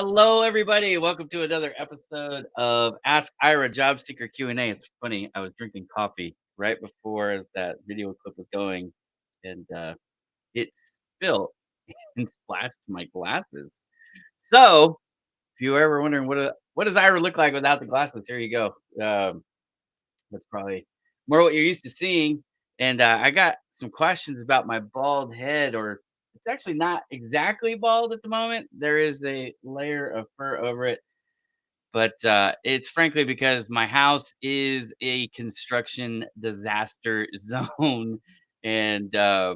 Hello, everybody. Welcome to another episode of Ask Ira Job Seeker Q&A. It's funny. I was drinking coffee right before that video clip was going, and it spilled and splashed my glasses. So, if you were ever wondering what does Ira look like without the glasses, here you go. That's probably more what you're used to seeing. And I got some questions about my bald head, or it's actually not exactly bald at the moment. There is a layer of fur over it, but it's frankly because my house is a construction disaster zone, and I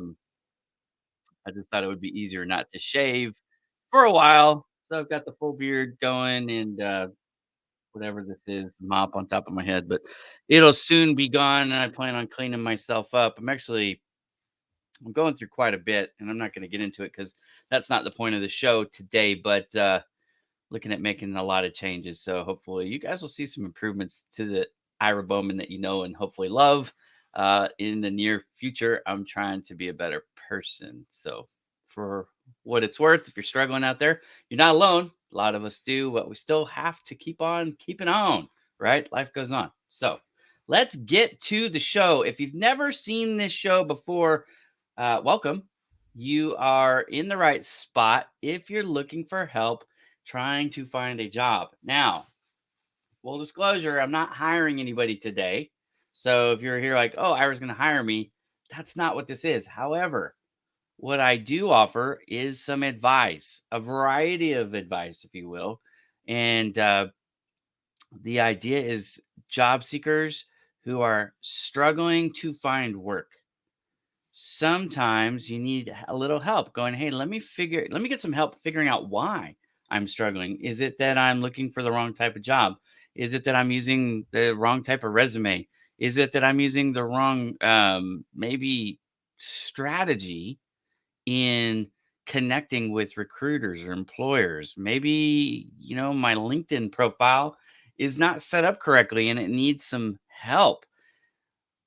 just thought it would be easier not to shave for a while. So I've got the full beard going, and whatever this is, mop on top of my head, but it'll soon be gone. And I plan on cleaning myself up. I'm going through quite a bit, and I'm not going to get into it because that's not the point of the show today. But looking at making a lot of changes, so hopefully you guys will see some improvements to the Ira Bowman that you know and hopefully love in the near future. I'm trying to be a better person. So for what it's worth, if you're struggling out there, you're not alone. A lot of us do, but we still have to keep on keeping on, right? Life goes on. So let's get to the show. If you've never seen this show before, welcome. You are in the right spot if you're looking for help trying to find a job. Now, full disclosure, I'm not hiring anybody today. So if you're here like, oh, Ira's going to hire me, that's not what this is. However, what I do offer is some advice, a variety of advice, if you will. And the idea is job seekers who are struggling to find work. Sometimes you need a little help going, hey, let me get some help figuring out why I'm struggling. Is it that I'm looking for the wrong type of job? Is it that I'm using the wrong type of resume? Is it that I'm using the wrong maybe strategy in connecting with recruiters or employers? Maybe, my LinkedIn profile is not set up correctly and it needs some help.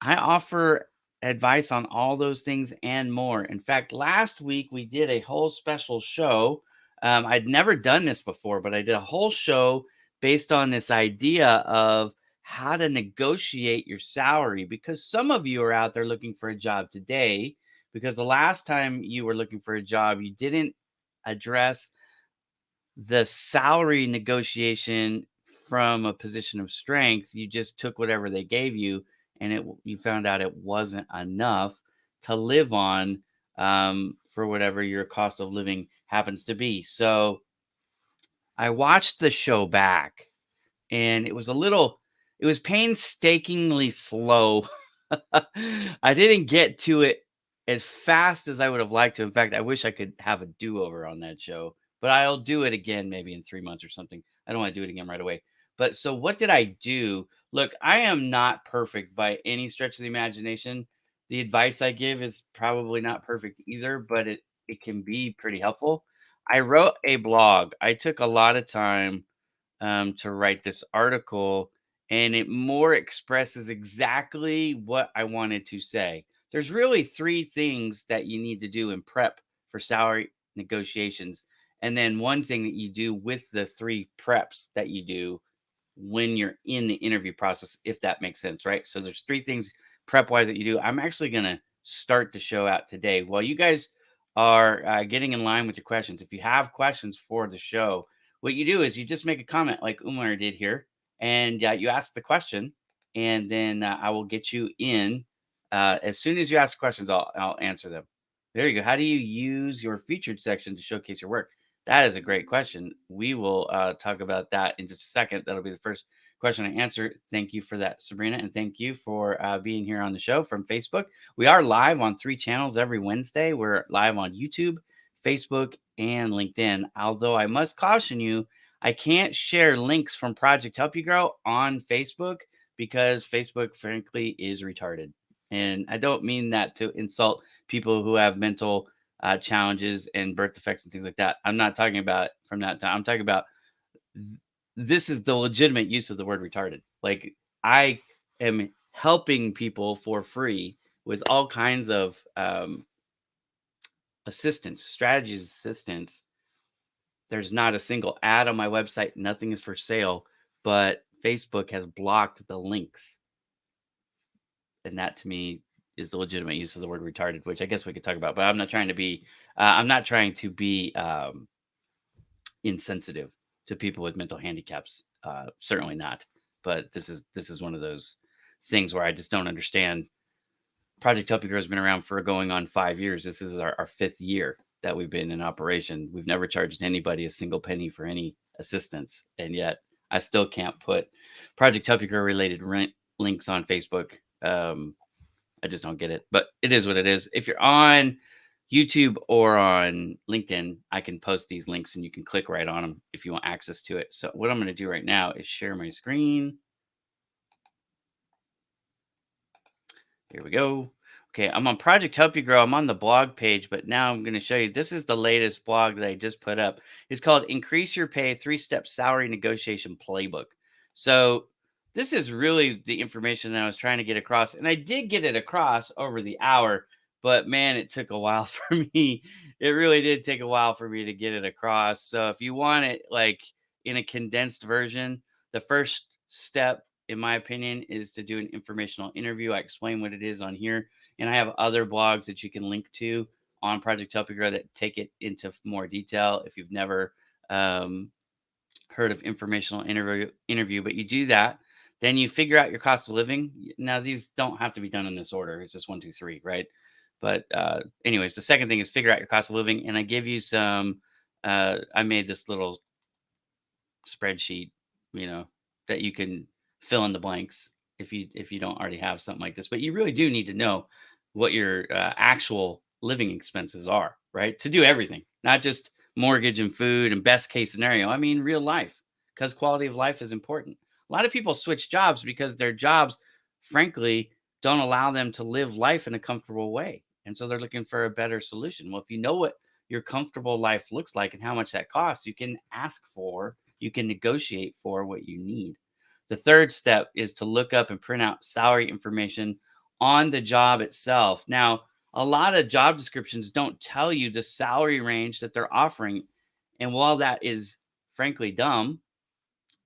I offer advice on all those things and more. In fact, last week we did a whole special show. I'd never done this before, but I did a whole show based on this idea of how to negotiate your salary, because some of you are out there looking for a job today because the last time you were looking for a job, you didn't address the salary negotiation from a position of strength. You just took whatever they gave you, and you found out it wasn't enough to live on, for whatever your cost of living happens to be. So I watched the show back, and it was painstakingly slow. I didn't get to it as fast as I would have liked to. In fact, I wish I could have a do-over on that show, but I'll do it again maybe in 3 months or something. I don't want to do it again right away. But so what did I do? Look, I am not perfect by any stretch of the imagination. The advice I give is probably not perfect either, but it can be pretty helpful. I wrote a blog. I took a lot of time to write this article, and it more expresses exactly what I wanted to say. There's really three things that you need to do in prep for salary negotiations, and then one thing that you do with the three preps that you do when you're in the interview process, if that makes sense, right? So there's three things prep wise that you do. I'm actually going to start the show out today while you guys are getting in line with your questions. If you have questions for the show, what you do is you just make a comment like Umar did here, and you ask the question, and then I will get you in. As soon as you ask questions, I'll answer them. There you go. How do you use your featured section to showcase your work? That is a great question. We will talk about that in just a second. That'll be the first question I answer. Thank you for that, Sabrina, and thank you for being here on the show from Facebook. We are live on 3 channels every Wednesday. We're live on YouTube, Facebook, and LinkedIn. Although I must caution you, I can't share links from Project Help You Grow on Facebook because Facebook, frankly, is retarded. And I don't mean that to insult people who have mental challenges and birth defects and things like that. I'm not talking about from that time. I'm talking about this is the legitimate use of the word retarded. Like, I am helping people for free with all kinds of assistance, strategies, assistance There's not a single ad on my website. Nothing is for sale, but Facebook has blocked the links. And that to me is the legitimate use of the word retarded, which I guess we could talk about, but I'm not trying to be insensitive to people with mental handicaps. Certainly not. But this is one of those things where I just don't understand. Project Help You Grow has been around for going on 5 years. This is our fifth year that we've been in operation. We've never charged anybody a single penny for any assistance, and yet I still can't put Project Help You Grow related rent links on Facebook. I just don't get it, but it is what it is. If you're on YouTube or on LinkedIn, I can post these links and you can click right on them if you want access to it. So what I'm going to do right now is share my screen. Here we go. Okay, I'm on Project Help You Grow. I'm on the blog page, but now I'm going to show you. This is the latest blog that I just put up. It's called Increase Your Pay 3-Step Salary Negotiation Playbook. So this is really the information that I was trying to get across. And I did get it across over the hour, but man, it took a while for me. It really did take a while for me to get it across. So if you want it like in a condensed version, the first step in my opinion, is to do an informational interview. I explain what it is on here, and I have other blogs that you can link to on Project Help You Grow that take it into more detail. If you've never heard of informational interview, but you do that, then you figure out your cost of living. Now, these don't have to be done in this order. It's just 1, 2, 3, right? But anyways, the second thing is figure out your cost of living, and I give you some. I made this little spreadsheet, that you can fill in the blanks if you don't already have something like this. But you really do need to know what your actual living expenses are, right? To do everything, not just mortgage and food and best case scenario. I mean, real life, because quality of life is important. A lot of people switch jobs because their jobs, frankly, don't allow them to live life in a comfortable way. And so they're looking for a better solution. Well, if you know what your comfortable life looks like and how much that costs, you can ask for, you can negotiate for what you need. The third step is to look up and print out salary information on the job itself. Now, a lot of job descriptions don't tell you the salary range that they're offering. And while that is frankly dumb,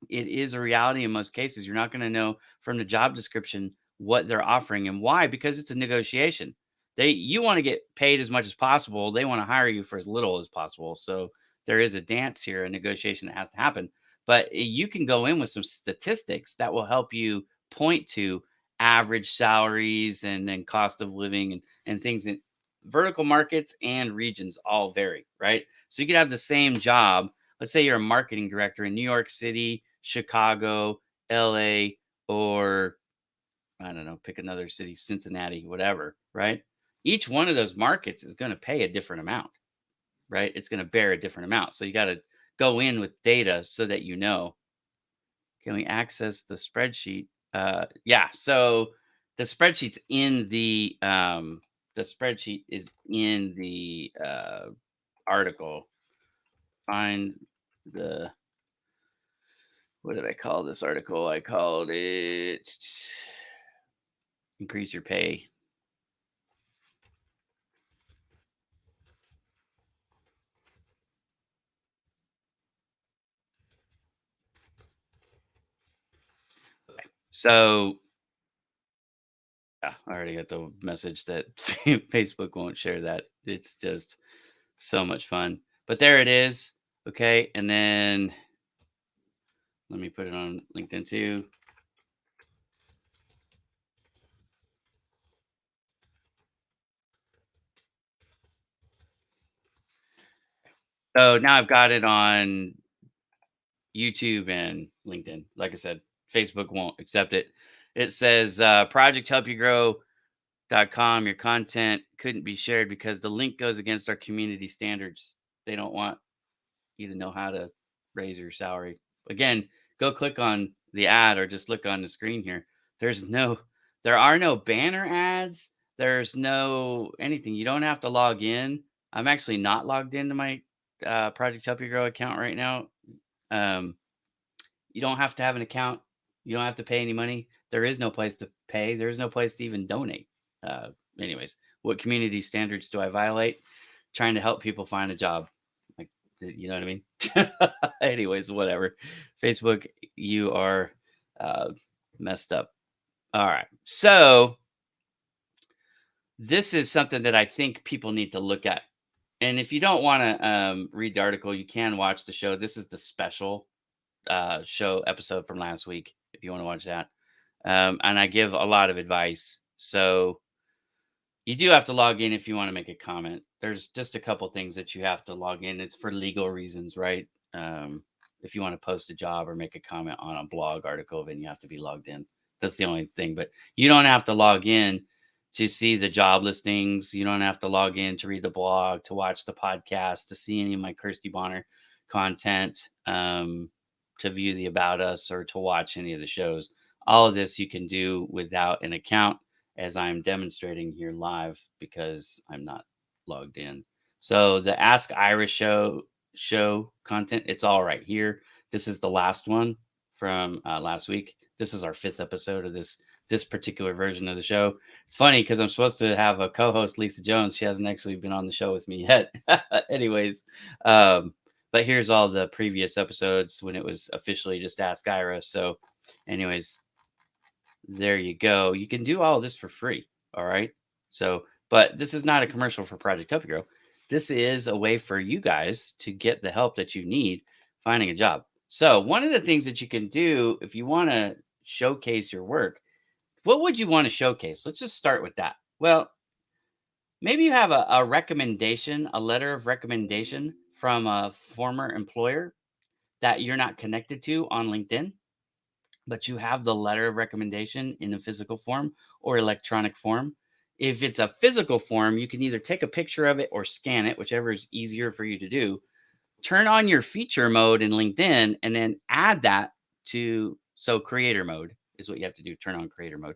it is a reality in most cases. You're not going to know from the job description what they're offering and why, because it's a negotiation. You want to get paid as much as possible. They want to hire you for as little as possible. So there is a dance here, a negotiation that has to happen. But you can go in with some statistics that will help you point to average salaries and then cost of living and things in vertical markets and regions all vary, right? So you could have the same job. Let's say you're a marketing director in New York City, Chicago, LA, or I don't know, pick another city, Cincinnati, whatever, right? Each one of those markets is going to pay a different amount, right? It's going to bear a different amount. So you got to go in with data so that you know. Can we access the spreadsheet? Yeah. So the spreadsheet's in the spreadsheet is in the article. Find the what did I call this article? I called it Increase Your Pay. So yeah, I already got the message that Facebook won't share that. It's just so much fun. But there it is. Okay. And then let me put it on LinkedIn too. So now I've got it on YouTube and LinkedIn. Like I said, Facebook won't accept it. It says Project Help You Grow.com. Your content couldn't be shared because the link goes against our community standards. They don't want you to know how to raise your salary. Again, go click on the ad or just look on the screen here. There are no banner ads. There's no anything. You don't have to log in. I'm actually not logged into my Project Help You Grow account right now. Um, you don't have to have an account. You don't have to pay any money. There is no place to pay. There's no place to even donate. Anyways, what community standards do I violate? Trying to help people find a job. Like, You know what I mean? Anyways, whatever. Facebook, you are uh, messed up. All right. So this is something that I think people need to look at. And if you don't want to read the article, you can watch the show. This is the special show episode from last week, if you want to watch that. And I give a lot of advice. So you do have to log in if you want to make a comment. There's just a couple things that you have to log in. It's for legal reasons, right? If you want to post a job or make a comment on a blog article, then you have to be logged in. That's the only thing. But you don't have to log in to see the job listings. You don't have to log in to read the blog, to watch the podcast, to see any of my Kirsty Bonner content, to view the About Us, or to watch any of the shows. All of this you can do without an account, as I'm demonstrating here live because I'm not logged in. So the Ask Irish show content, it's all right here. This is the last one from last week. This is our 5th episode of this particular version of the show. It's funny because I'm supposed to have a co-host, Lisa Jones. She hasn't actually been on the show with me yet. Anyways, but here's all the previous episodes when it was officially just Ask Ira. So anyways, there you go. You can do all of this for free. All right. So, but this is not a commercial for Project Help You Grow. This is a way for you guys to get the help that you need finding a job. So, one of the things that you can do if you want to showcase your work, what would you want to showcase? Let's just start with that. Well, maybe you have a recommendation, a letter of recommendation from a former employer that you're not connected to on LinkedIn, but you have the letter of recommendation in a physical form or electronic form. If it's a physical form, you can either take a picture of it or scan it, whichever is easier for you to do. Turn on your feature mode in LinkedIn and then add that to, so creator mode is what you have to do. Turn on creator mode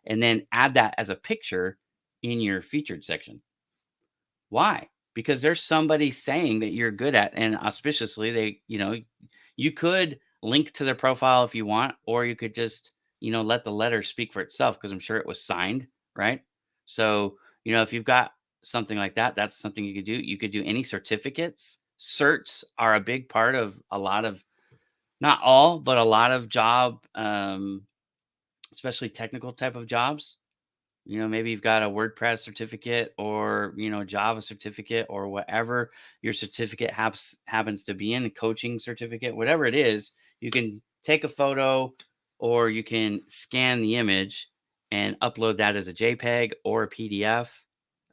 and then add that as a picture in your featured section. Why? Because there's somebody saying that you're good at, and auspiciously, you could link to their profile if you want, or you could just, let the letter speak for itself because I'm sure it was signed, right? So, if you've got something like that, that's something you could do. You could do any certificates. Certs are a big part of a lot of, not all, but a lot of job, especially technical type of jobs. Maybe you've got a WordPress certificate or, Java certificate or whatever your certificate happens to be in, a coaching certificate, whatever it is, you can take a photo or you can scan the image and upload that as a JPEG or a PDF.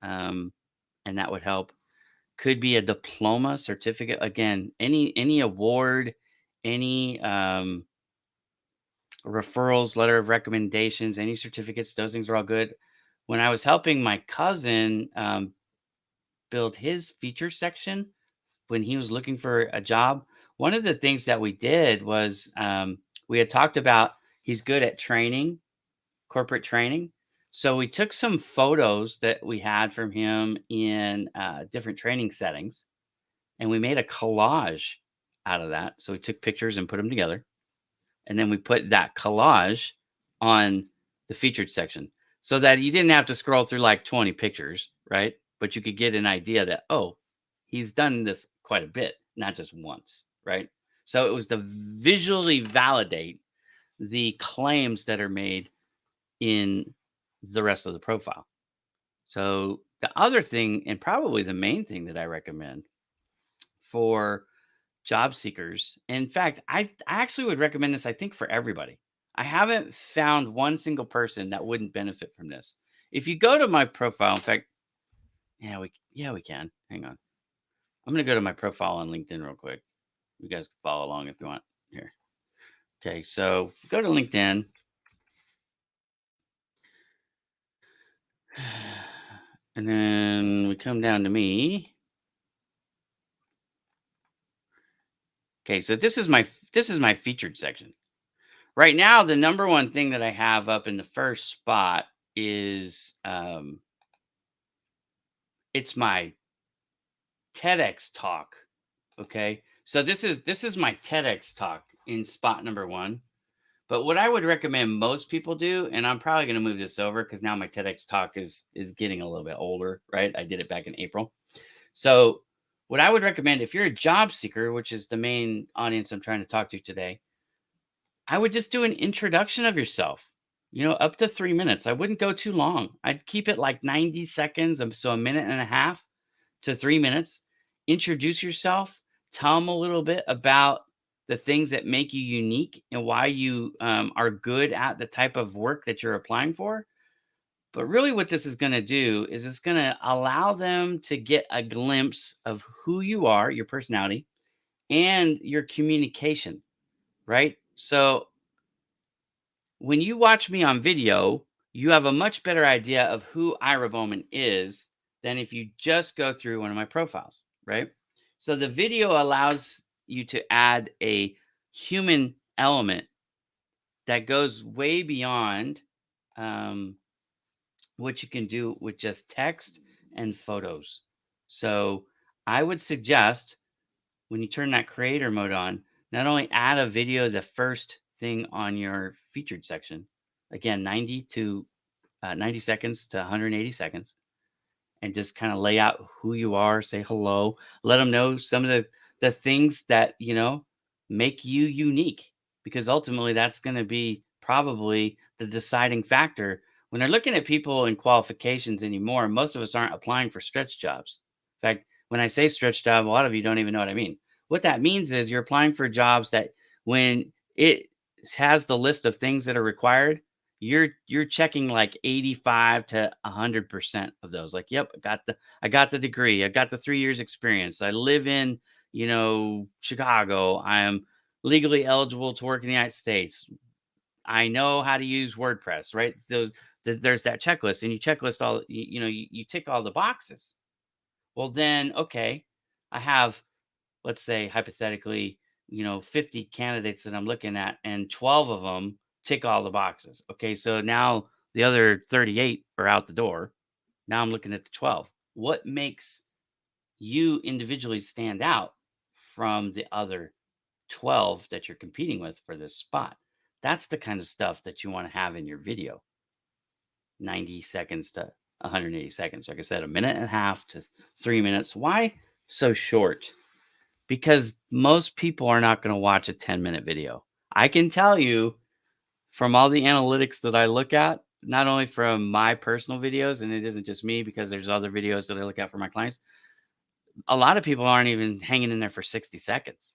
And that would help. Could be a diploma, certificate. Again, any award, any referrals, letter of recommendations, any certificates, those things are all good. When I was helping my cousin build his feature section when he was looking for a job, one of the things that we did was we had talked about he's good at training, corporate training. So we took some photos that we had from him in different training settings and we made a collage out of that. So we took pictures and put them together. And then we put that collage on the featured section so that you didn't have to scroll through like 20 pictures, right? But you could get an idea that, oh, he's done this quite a bit, not just once, right? So it was to visually validate the claims that are made in the rest of the profile. So the other thing, and probably the main thing that I recommend for job seekers. In fact, I actually would recommend this, I think, for everybody. I haven't found one single person that wouldn't benefit from this. If you go to my profile, in fact, we can. Hang on. I'm going to go to my profile on LinkedIn real quick. You guys can follow along if you want. Here. Okay, so go to LinkedIn. And then we come down to me. Okay, so this is my featured section. Right now, the number one thing that I have up in the first spot is it's my TEDx talk. Okay, so this is my TEDx talk in spot number 1. But what I would recommend most people do, and I'm probably going to move this over because now my TEDx talk is getting a little bit older, right? I did it back in April. So what I would recommend if you're a job seeker, which is the main audience I'm trying to talk to today, I would just do an introduction of yourself, up to 3 minutes. I wouldn't go too long. I'd keep it like 90 seconds, so a minute and a half to 3 minutes. Introduce yourself, tell them a little bit about the things that make you unique and why you are good at the type of work that you're applying for. But really, what this is going to do is it's going to allow them to get a glimpse of who you are, your personality, and your communication, right? So when you watch me on video, you have a much better idea of who Ira Bowman is than if you just go through one of my profiles, right? So the video allows you to add a human element that goes way beyond um, what you can do with just text and photos. So I would suggest when you turn that creator mode on, not only add a video the first thing on your featured section, again, 90 seconds to 180 seconds, and just kind of lay out who you are, say hello, let them know some of the things that, make you unique, because ultimately that's going to be probably the deciding factor when they're looking at people and qualifications anymore. Most of us aren't applying for stretch jobs. In fact, when I say stretch job, a lot of you don't even know what I mean. What that means is you're applying for jobs that when it has the list of things that are required, you're checking like 85 to 100% of those. Like, yep, I got the degree, I got the 3 years experience, I live in, Chicago, I am legally eligible to work in the United States, I know how to use WordPress, right? So there's that checklist, and you checklist all, you tick all the boxes. Well, then, okay, I have, let's say hypothetically, 50 candidates that I'm looking at, and 12 of them tick all the boxes. Okay, so now the other 38 are out the door. Now I'm looking at the 12. What makes you individually stand out from the other 12 that you're competing with for this spot? That's the kind of stuff that you want to have in your video. 90 seconds to 180 seconds. Like I said, a minute and a half to 3 minutes. Why so short? Because most people are not going to watch a 10-minute video. I can tell you from all the analytics that I look at, not only from my personal videos, and it isn't just me because there's other videos that I look at for my clients, a lot of people aren't even hanging in there for 60 seconds.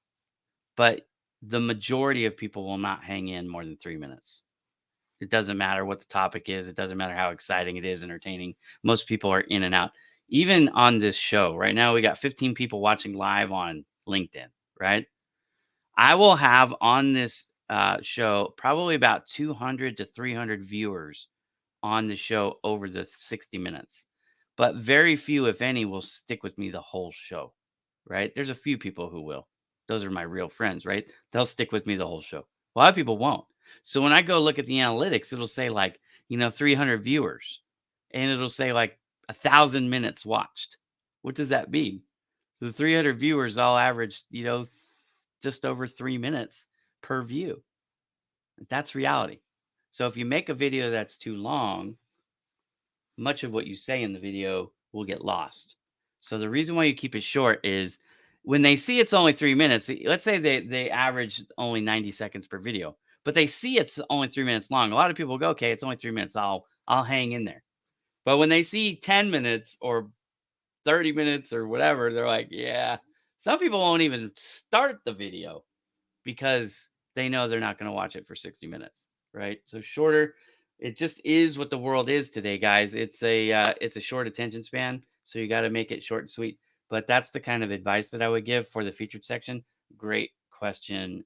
But the majority of people will not hang in more than 3 minutes. It doesn't matter what the topic is. It doesn't matter how exciting it is, entertaining. Most people are in and out. Even on this show right now, we got 15 people watching live on LinkedIn, right? I will have on this show probably about 200 to 300 viewers on the show over the 60 minutes. But very few, if any, will stick with me the whole show, right? There's a few people who will. Those are my real friends, right? They'll stick with me the whole show. A lot of people won't. So when I go look at the analytics, it'll say like, 300 viewers, and it'll say like 1,000 minutes watched. What does that mean? The 300 viewers all averaged, just over 3 minutes per view. That's reality. So if you make a video that's too long, much of what you say in the video will get lost. So the reason why you keep it short is when they see it's only 3 minutes, let's say they average only 90 seconds per video, but they see it's only 3 minutes long. A lot of people go, okay, it's only 3 minutes. I'll hang in there. But when they see 10 minutes or 30 minutes or whatever, they're like, yeah. Some people won't even start the video because they know they're not going to watch it for 60 minutes, right? So shorter, it just is what the world is today, guys. It's a short attention span, so you got to make it short and sweet. But that's the kind of advice that I would give for the featured section. Great question,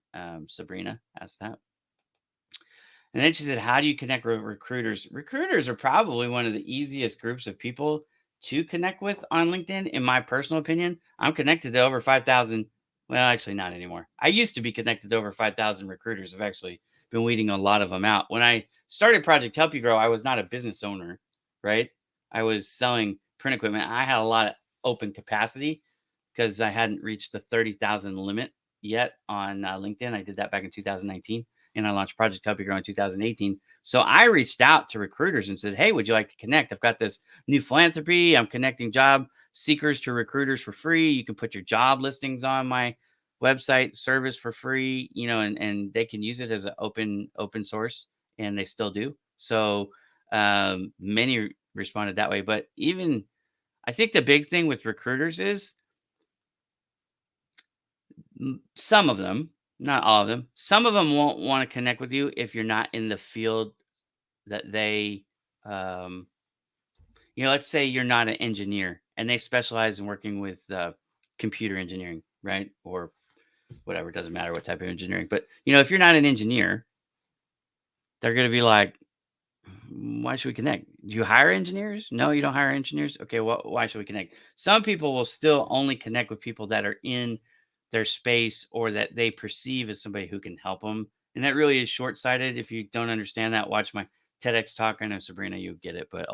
Sabrina asked that. And then she said, how do you connect with recruiters? Recruiters are probably one of the easiest groups of people to connect with on LinkedIn. In my personal opinion, I'm connected to over 5,000. Well, actually, not anymore. I used to be connected to over 5,000 recruiters. I've actually been weeding a lot of them out. When I started Project Help You Grow, I was not a business owner, right? I was selling print equipment. I had a lot of open capacity because I hadn't reached the 30,000 limit yet on LinkedIn. I did that back in 2019. and I launched Project Help You Grow in 2018. So I reached out to recruiters and said, "Hey, would you like to connect? I've got this new philanthropy. I'm connecting job seekers to recruiters for free. You can put your job listings on my website service for free, and they can use it as an open source, and they still do. So many responded that way. But even I think the big thing with recruiters is some of them, not all of them, some of them won't want to connect with you if you're not in the field that they, um, let's say you're not an engineer and they specialize in working with computer engineering, right? Or whatever, it doesn't matter what type of engineering. But, if you're not an engineer, they're going to be like, why should we connect? Do you hire engineers? No, you don't hire engineers. Okay, well, why should we connect? Some people will still only connect with people that are in their space or that they perceive as somebody who can help them. And that really is short sighted. If you don't understand that, watch my TEDx talk. I know Sabrina, you get it, but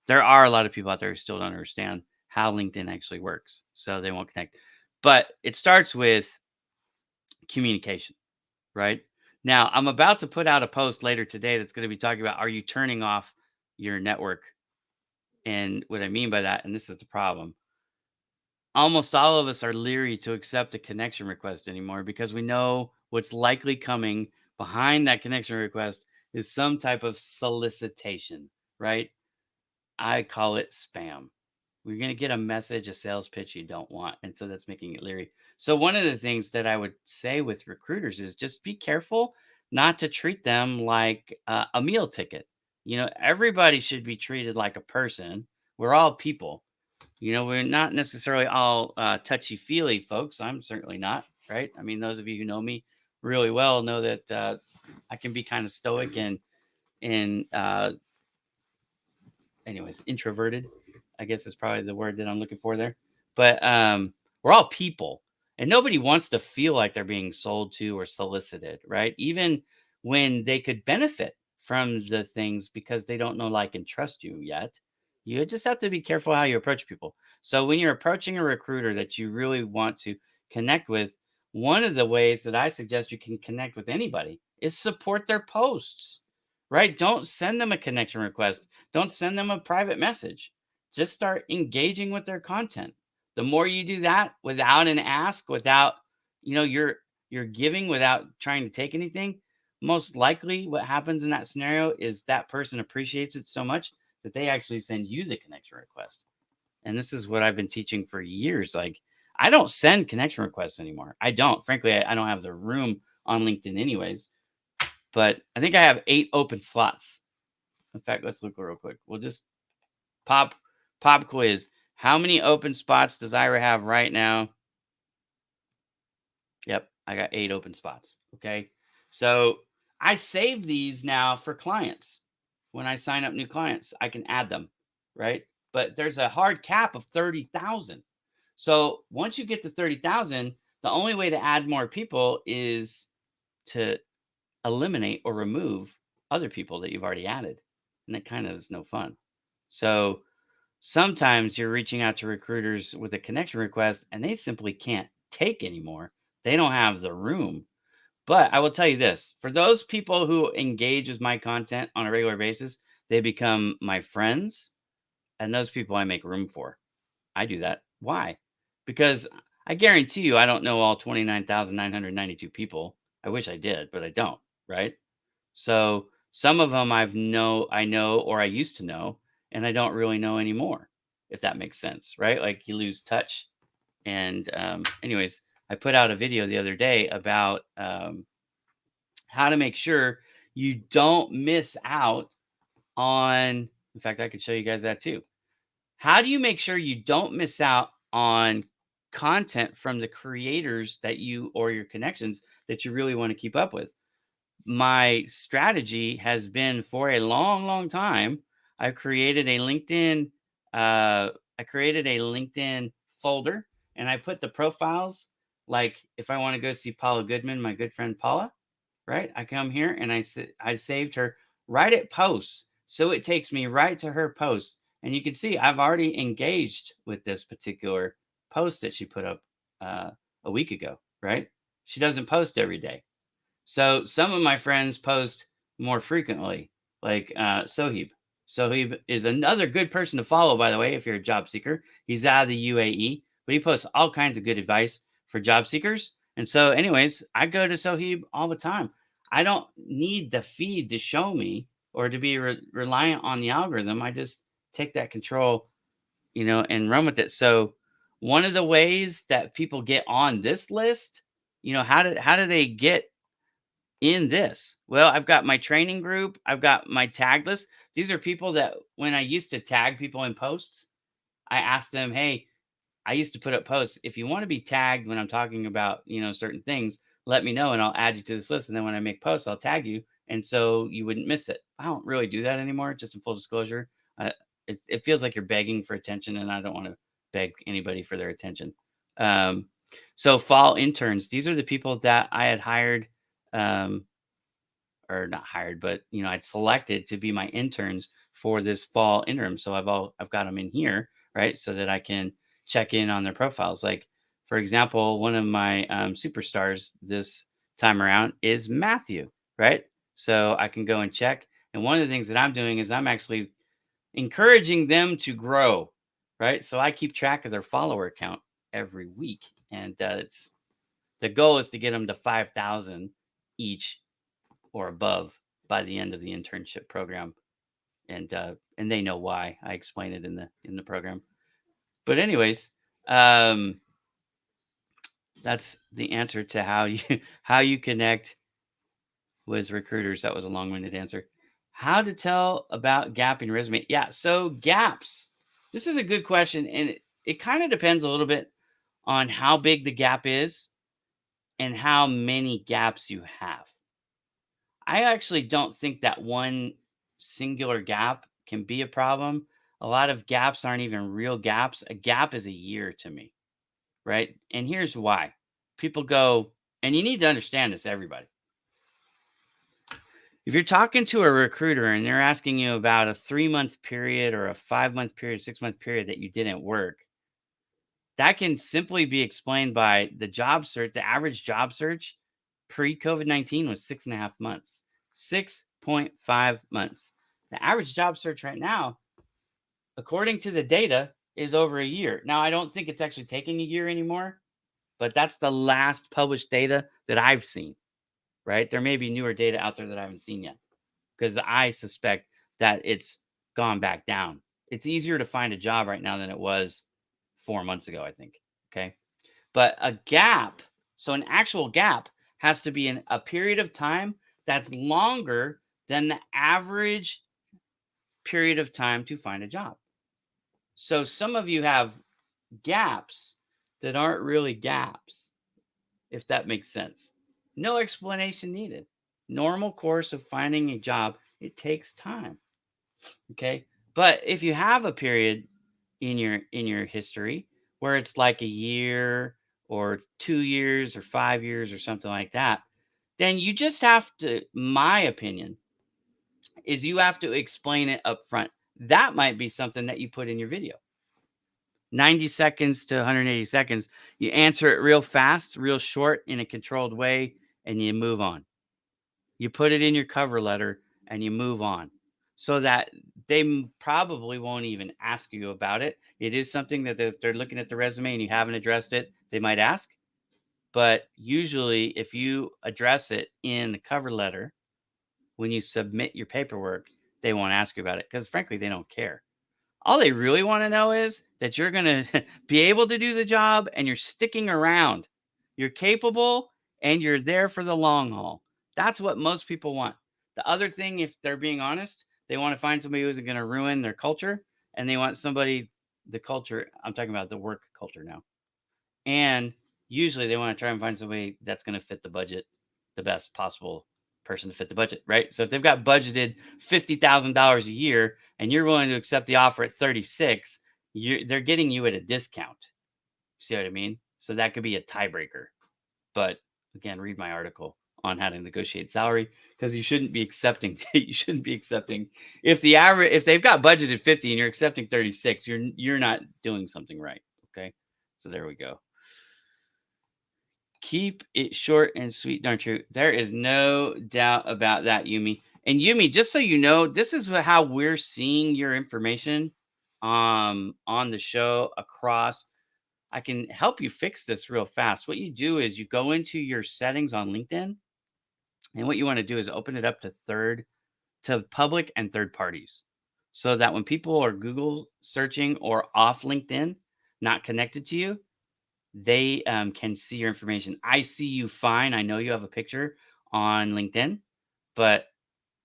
there are a lot of people out there who still don't understand how LinkedIn actually works. So they won't connect. But it starts with communication, right? Now, I'm about to put out a post later today that's going to be talking about, are you turning off your network? And what I mean by that, and this is the problem, almost all of us are leery to accept a connection request anymore because we know what's likely coming behind that connection request is some type of solicitation, right? I call it spam. We're going to get a message, a sales pitch you don't want. And so that's making it leery. So, one of the things that I would say with recruiters is just be careful not to treat them like a meal ticket. Everybody should be treated like a person. We're all people. We're not necessarily all touchy feely folks. I'm certainly not, right? I mean, those of you who know me really well know that I can be kind of stoic and anyways, introverted, I guess is probably the word that I'm looking for there. But we're all people, and nobody wants to feel like they're being sold to or solicited, right? Even when they could benefit from the things because they don't know, like, and trust you yet. You just have to be careful how you approach people. So when you're approaching a recruiter that you really want to connect with, one of the ways that I suggest you can connect with anybody is support their posts, right? Don't send them a connection request. Don't send them a private message. Just start engaging with their content. The more you do that without an ask, without, you're giving without trying to take anything, most likely what happens in that scenario is that person appreciates it so much that they actually send you the connection request. And this is what I've been teaching for years. Like, I don't send connection requests anymore. I don't. Frankly, I don't have the room on LinkedIn anyways. But I think I have 8 open slots. In fact, let's look real quick. We'll just pop quiz. How many open spots does Ira have right now? Yep, I got 8 open spots. Okay. So I save these now for clients. When I sign up new clients, I can add them, right? But there's a hard cap of 30,000. So once you get to 30,000, the only way to add more people is to eliminate or remove other people that you've already added. And that kind of is no fun. So sometimes you're reaching out to recruiters with a connection request and they simply can't take anymore. They don't have the room. But I will tell you this, for those people who engage with my content on a regular basis, they become my friends. And those people I make room for. I do that. Why? Because I guarantee you, I don't know all 29,992 people. I wish I did, but I don't. Right. So some of them I know, or I used to know, and I don't really know anymore, if that makes sense, right? Like you lose touch. And anyways, I put out a video the other day about how to make sure you don't miss out on. In fact, I could show you guys that too. How do you make sure you don't miss out on content from the creators that you or your connections that you really want to keep up with? My strategy has been for a long, long time. I've created a LinkedIn. I created a LinkedIn folder, and I put the profiles. Like if I want to go see Paula Goodman, my good friend Paula, right? I come here and I saved her right at posts, so it takes me right to her post, and you can see I've already engaged with this particular post that she put up a week ago. Right? She doesn't post every day. So some of my friends post more frequently, like Sohib. Sohib is another good person to follow, by the way, if you're a job seeker. He's out of the UAE, but he posts all kinds of good advice for job seekers. And so, anyways, I go to Sohib all the time. I don't need the feed to show me or to be reliant on the algorithm. I just take that control, and run with it. So, one of the ways that people get on this list, how do they get in this? Well, I've got my training group, I've got my tag list. These are people that when I used to tag people in posts, I asked them, "Hey, I used to put up posts. If you want to be tagged when I'm talking about, certain things, let me know and I'll add you to this list. And then when I make posts, I'll tag you. And so you wouldn't miss it." I don't really do that anymore, just in full disclosure. It feels like you're begging for attention, and I don't want to beg anybody for their attention. Um, so fall interns, these are the people that I had hired, um, or not hired, but I'd selected to be my interns for this fall interim. So I've got them in here, right, so that I can check in on their profiles. Like for example, one of my superstars this time around is Matthew, right? So I can go and check. And one of the things that I'm doing is I'm actually encouraging them to grow, right? So I keep track of their follower count every week, and it's the goal is to get them to 5,000 each or above by the end of the internship program, and they know why. I explain it in the program. But anyways, um, that's the answer to how you how you connect with recruiters. That was a long-winded answer. How to tell about gap in resume? Yeah, so gaps. This is a good question, and it kind of depends a little bit on how big the gap is and how many gaps you have. I actually don't think that one singular gap can be a problem. A lot of gaps aren't even real gaps. A gap is a year to me, right? And here's why. People go, and you need to understand this, everybody. If you're talking to a recruiter and they're asking you about a 3-month period or a 5-month period, 6-month period that you didn't work, that can simply be explained by the job search. The average job search pre COVID-19 was 6.5 months, 6.5 months. The average job search right now, according to the data, is over a year. Now, I don't think it's actually taking a year anymore, but that's the last published data that I've seen, right? There may be newer data out there that I haven't seen yet because I suspect that it's gone back down. It's easier to find a job right now than it was 4 months ago, I think. Okay. But a gap, so an actual gap has to be in a period of time that's longer than the average period of time to find a job. So some of you have gaps that aren't really gaps, if that makes sense. No explanation needed. Normal course of finding a job, it takes time. Okay. But if you have a period in your history where it's like a year or 2 years or 5 years or something like that, then you just have to, my opinion, is you have to explain it up front. That might be something that you put in your video. 90 seconds to 180 seconds. You answer it real fast, real short in a controlled way, and you move on. You put it in your cover letter and you move on so that they probably won't even ask you about it. It is something that if they're looking at the resume and you haven't addressed it, they might ask. But usually, if you address it in the cover letter when you submit your paperwork, they won't ask you about it because, frankly, they don't care. All they really want to know is that you're going to be able to do the job and you're sticking around. You're capable and you're there for the long haul. That's what most people want. The other thing, if they're being honest, they want to find somebody who isn't going to ruin their culture, and they want somebody, the culture, I'm talking about the work culture now. And usually they want to try and find somebody that's going to fit the budget, the best possible person to fit the budget, right? So if they've got budgeted $50,000 a year and you're willing to accept the offer at 36, they're getting you at a discount. See what I mean? So that could be a tiebreaker. But again, read my article on how to negotiate salary because you shouldn't be accepting if they've got budgeted 50 and you're accepting 36, you're not doing something right. Okay. So there we go. Keep it short and sweet, darn true. There is no doubt about that, Yumi. And Yumi, just so you know, this is how we're seeing your information on the show across. I can help you fix this real fast. What you do is you go into your settings on LinkedIn, and what you want to do is open it up to public and third parties. So that when people are Google searching or off LinkedIn, not connected to you, they can see your information. I see you fine. I know you have a picture on LinkedIn, but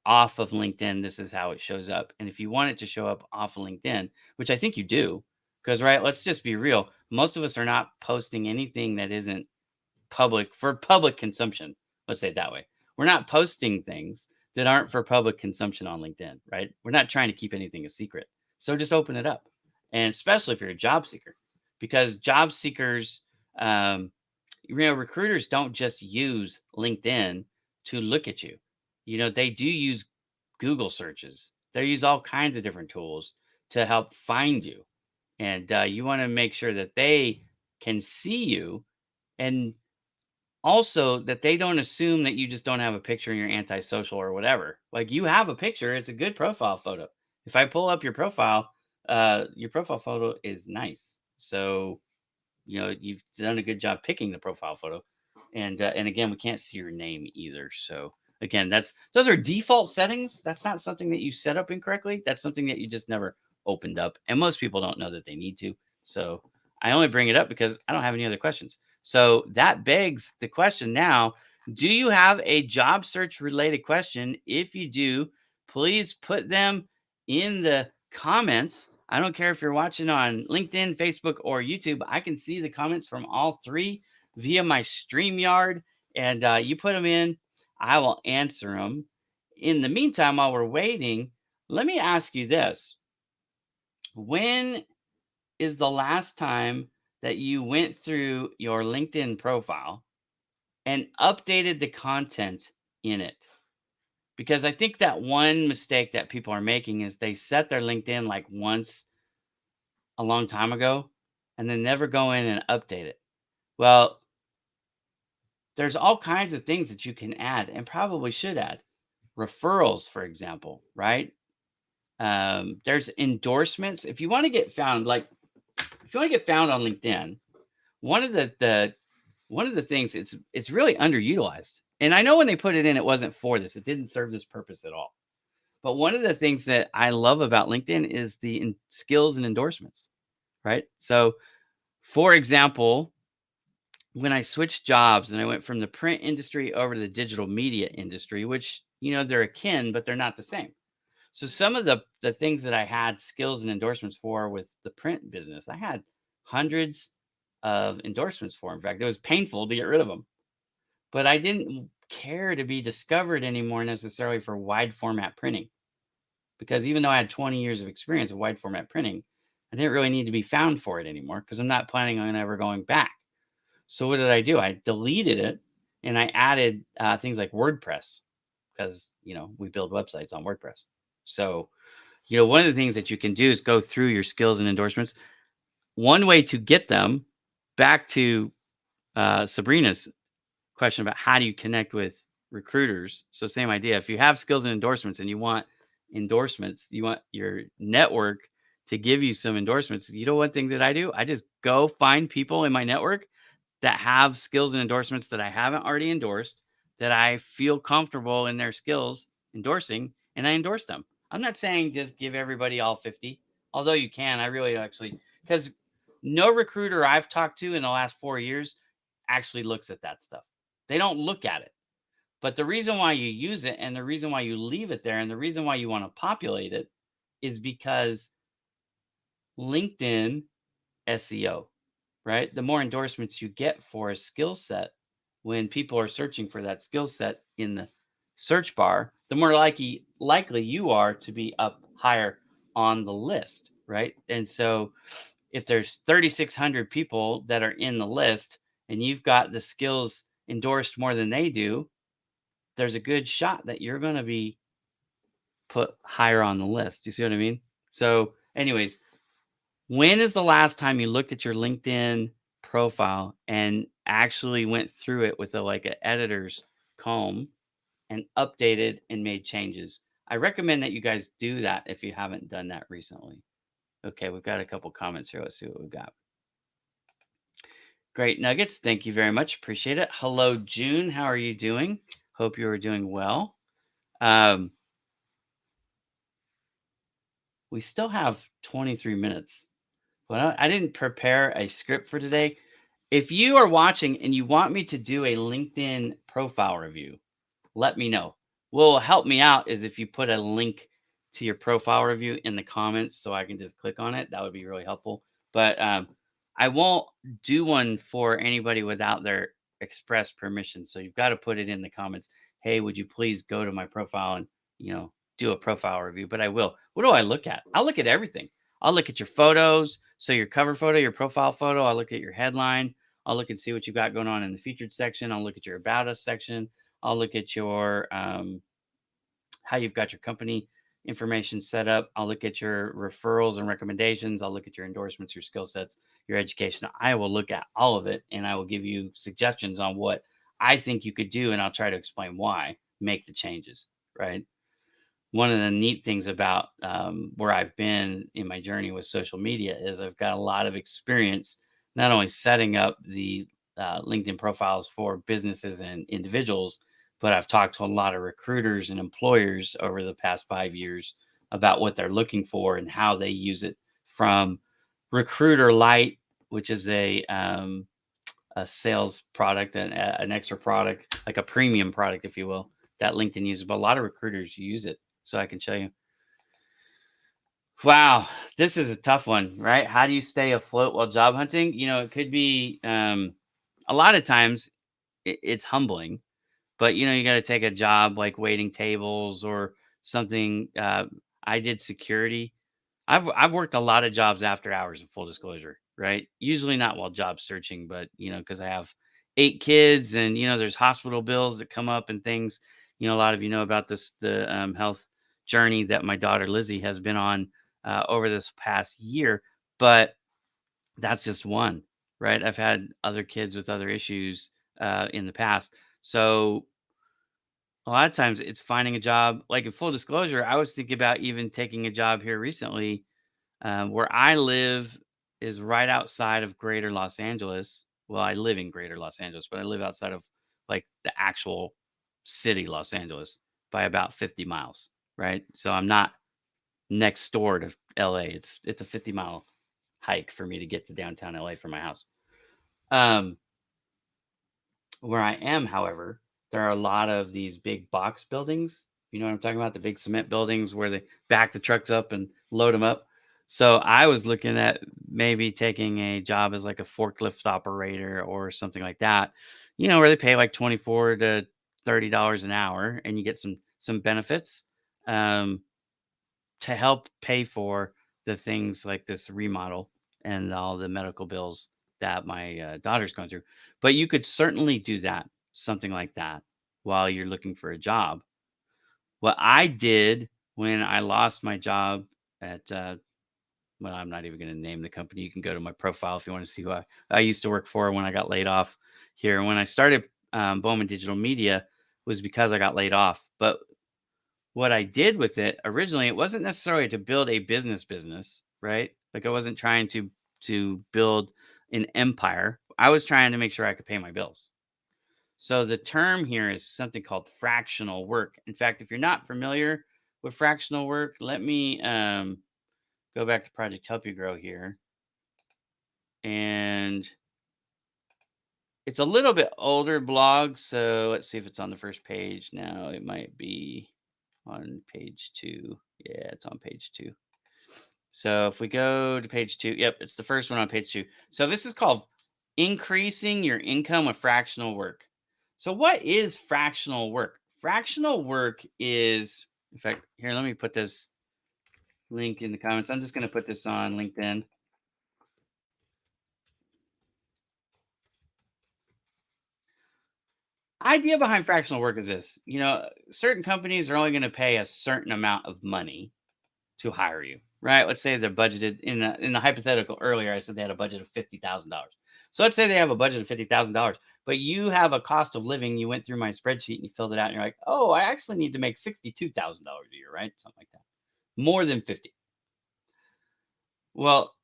off of LinkedIn, this is how it shows up. And if you want it to show up off of LinkedIn, which I think you do, because, right, let's just be real. Most of us are not posting anything that isn't public for public consumption. Let's say it that way. We're not posting things that aren't for public consumption on LinkedIn, right? We're not trying to keep anything a secret. So just open it up. And especially if you're a job seeker, because job seekers, um, recruiters don't just use LinkedIn to look at you. They do use Google searches. They use all kinds of different tools to help find you. And you want to make sure that they can see you, and also that they don't assume that you just don't have a picture and you're antisocial or whatever. Like, you have a picture, it's a good profile photo. If I pull up your profile photo is nice. So, you've done a good job picking the profile photo. And again, we can't see your name either. So again, those are default settings. That's not something that you set up incorrectly. That's something that you just never opened up. And most people don't know that they need to. So I only bring it up because I don't have any other questions. So that begs the question now: do you have a job search related question? If you do, please put them in the comments. I don't care if you're watching on LinkedIn, Facebook, or YouTube. I can see the comments from all three via my StreamYard, and you put them in. I will answer them. In the meantime, while we're waiting, let me ask you this. When is the last time that you went through your LinkedIn profile and updated the content in it? Because I think that one mistake that people are making is they set their LinkedIn like once a long time ago and then never go in and update it. Well, there's all kinds of things that you can add and probably should add. Referrals, for example, right? There's endorsements. If you want to get found, if you want to get found on LinkedIn, one of the things, it's really underutilized. And I know when they put it in, it wasn't for this. It didn't serve this purpose at all. But one of the things that I love about LinkedIn is the skills and endorsements, right? So, for example, when I switched jobs and I went from the print industry over to the digital media industry, which, they're akin, but they're not the same. So some of the things that I had skills and endorsements for with the print business, I had hundreds of endorsements for. In fact, it was painful to get rid of them. But I didn't care to be discovered anymore necessarily for wide format printing, because even though I had 20 years of experience of wide format printing, I didn't really need to be found for it anymore because I'm not planning on ever going back. So what did I do? I deleted it and I added things like WordPress, because, we build websites on WordPress. So, one of the things that you can do is go through your skills and endorsements. One way to get them, back to Sabrina's question about how do you connect with recruiters. So same idea. If you have skills and endorsements and you want endorsements, you want your network to give you some endorsements. One thing that I do? I just go find people in my network that have skills and endorsements that I haven't already endorsed, that I feel comfortable in their skills endorsing, and I endorse them. I'm not saying just give everybody all 50, although you can. I really actually, because no recruiter I've talked to in the last 4 years actually looks at that stuff. They don't look at it. But the reason why you use it and the reason why you leave it there and the reason why you want to populate it is because LinkedIn SEO, right? The more endorsements you get for a skill set, when people are searching for that skill set in the search bar, the more likely you are to be up higher on the list, right? And so if there's 3,600 people that are in the list and you've got the skills endorsed more than they do, there's a good shot that you're going to be put higher on the list. Do you see what I mean? So anyways, when is the last time you looked at your LinkedIn profile and actually went through it with a like an editor's comb and updated and made changes. I recommend that you guys do that if you haven't done that recently. Okay, we've got a couple comments here. Let's see what we've got. Great nuggets. Thank you very much. Appreciate it. Hello, June. How are you doing? Hope you are doing well. Um, we still have 23 minutes. Well, I didn't prepare a script for today. If you are watching and you want me to do a LinkedIn profile review, let me know. What will help me out is if you put a link to your profile review in the comments so I can just click on it. That would be really helpful. But I won't do one for anybody without their express permission. So you've got to put it in the comments. Hey, would you please go to my profile and, you know, do a profile review? But I will. What do I look at? I'll look at everything. I'll look at your photos. So your cover photo, your profile photo. I'll look at your headline. I'll look and see what you've got going on in the featured section. I'll look at your about us section. I'll look at your how you've got your company information set up. I'll look at your referrals and recommendations. I'll look at your endorsements, your skill sets, your education. I will look at all of it and I will give you suggestions on what I think you could do. And I'll try to explain why, make the changes, right? One of the neat things about where I've been in my journey with social media is I've got a lot of experience not only setting up the LinkedIn profiles for businesses and individuals, but I've talked to a lot of recruiters and employers over the past 5 years about what they're looking for and how they use it from Recruiter Lite, which is a sales product and an extra product, like a premium product, if you will, that LinkedIn uses. But a lot of recruiters use it. So I can show you. Wow, this is a tough one, right? How do you stay afloat while job hunting? You know, it could be a lot of times it's humbling, but you know, you got to take a job like waiting tables or something. I did security. I've worked a lot of jobs after hours in full disclosure, right? Usually not while job searching, but you know, because I have 8 kids and you know, there's hospital bills that come up and things. You know, a lot of you know about this the health journey that my daughter Lizzie has been on over this past year, but that's just one, right? I've had other kids with other issues in the past, so a lot of times it's finding a job. Like in full disclosure, I was thinking about even taking a job here recently where I live is right outside of Greater Los Angeles. Well, I live in Greater Los Angeles, but I live outside of like the actual city, Los Angeles, by about 50 miles, right? So I'm not next door to LA. It's a 50-mile hike for me to get to downtown LA from my house. Um, where I am, however, there are a lot of these big box buildings. You know what I'm talking about? The big cement buildings where they back the trucks up and load them up. So I was looking at maybe taking a job as like a forklift operator or something like that, you know, where they pay like 24 to $30 an hour and you get some benefits um, to help pay for the things like this remodel and all the medical bills that my daughter's going through. But you could certainly do that, something like that, while you're looking for a job. What I did when I lost my job at, well, I'm not even going to name the company. You can go to my profile if you want to see who I used to work for when I got laid off here. When I started Bowman Digital Media was because I got laid off. But what I did with it originally, it wasn't necessarily to build a business, right? Like I wasn't trying to build an empire. I was trying to make sure I could pay my bills. So the term here is something called fractional work. In fact, if you're not familiar with fractional work, let me go back to Project Help You Grow here. And it's a little bit older blog. So let's see if it's on the first page now. It might be on page 2. Yeah, it's on page 2. So if we go to page 2, yep, it's the first one on page 2. So this is called increasing your income with fractional work. So what is fractional work? Fractional work is, in fact, here, let me put this link in the comments. I'm just going to put this on LinkedIn. Idea behind fractional work is this, you know, certain companies are only going to pay a certain amount of money to hire you, right? Let's say they're budgeted in the hypothetical earlier. I said they had a budget of $50,000. So let's say they have a budget of $50,000, but you have a cost of living. You went through my spreadsheet and you filled it out, and you're like, oh, I actually need to make $62,000 a year, right? Something like that. More than 50. Well,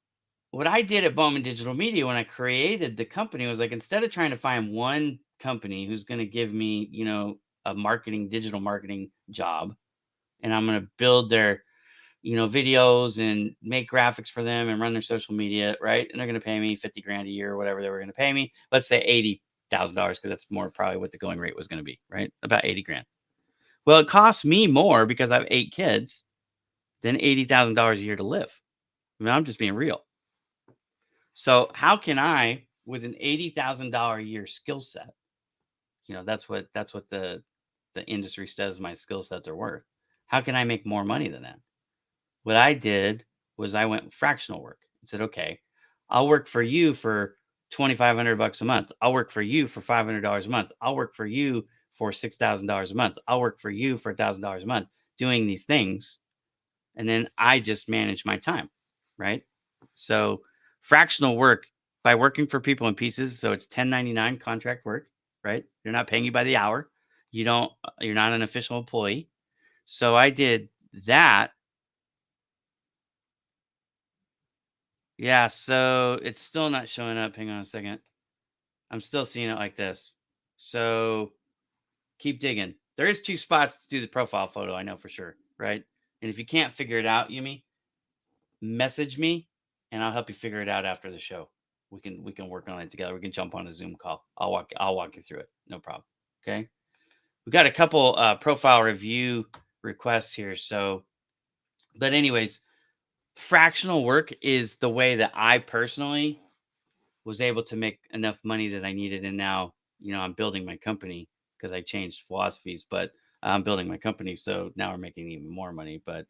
what I did at Bowman Digital Media when I created the company was like, instead of trying to find one company who's going to give me, a digital marketing job, and I'm going to build their, videos and make graphics for them and run their social media, right? And they're going to pay me 50 grand a year or whatever they were going to pay me. Let's say $80,000 because that's more probably what the going rate was going to be, right? About 80 grand. Well, it costs me more because I have 8 kids than $80,000 a year to live. I mean, I'm just being real. So how can I, with an $80,000 a year skill set, that's what the industry says my skill sets are worth. How can I make more money than that? What I did was I went fractional work and said, okay, I'll work for you for $2,500 a month. I'll work for you for $500 a month. I'll work for you for $6,000 a month. I'll work for you for $1,000 a month doing these things. And then I just manage my time, right? So fractional work, by working for people in pieces. So it's 1099 contract work, right? They're not paying you by the hour. You're not an official employee. So I did that. Yeah. So it's still not showing up. Hang on a second. I'm still seeing it like this. So keep digging. There is 2 spots to do the profile photo. I know for sure. Right. And if you can't figure it out, Yumi, message me and I'll help you figure it out after the show. We can work on it together. We can jump on a Zoom call. I'll walk you through it. No problem. Okay. We got a couple profile review requests here. So, but anyways, fractional work is the way that I personally was able to make enough money that I needed. And now, I'm building my company because I changed philosophies, but I'm building my company. So now we're making even more money. But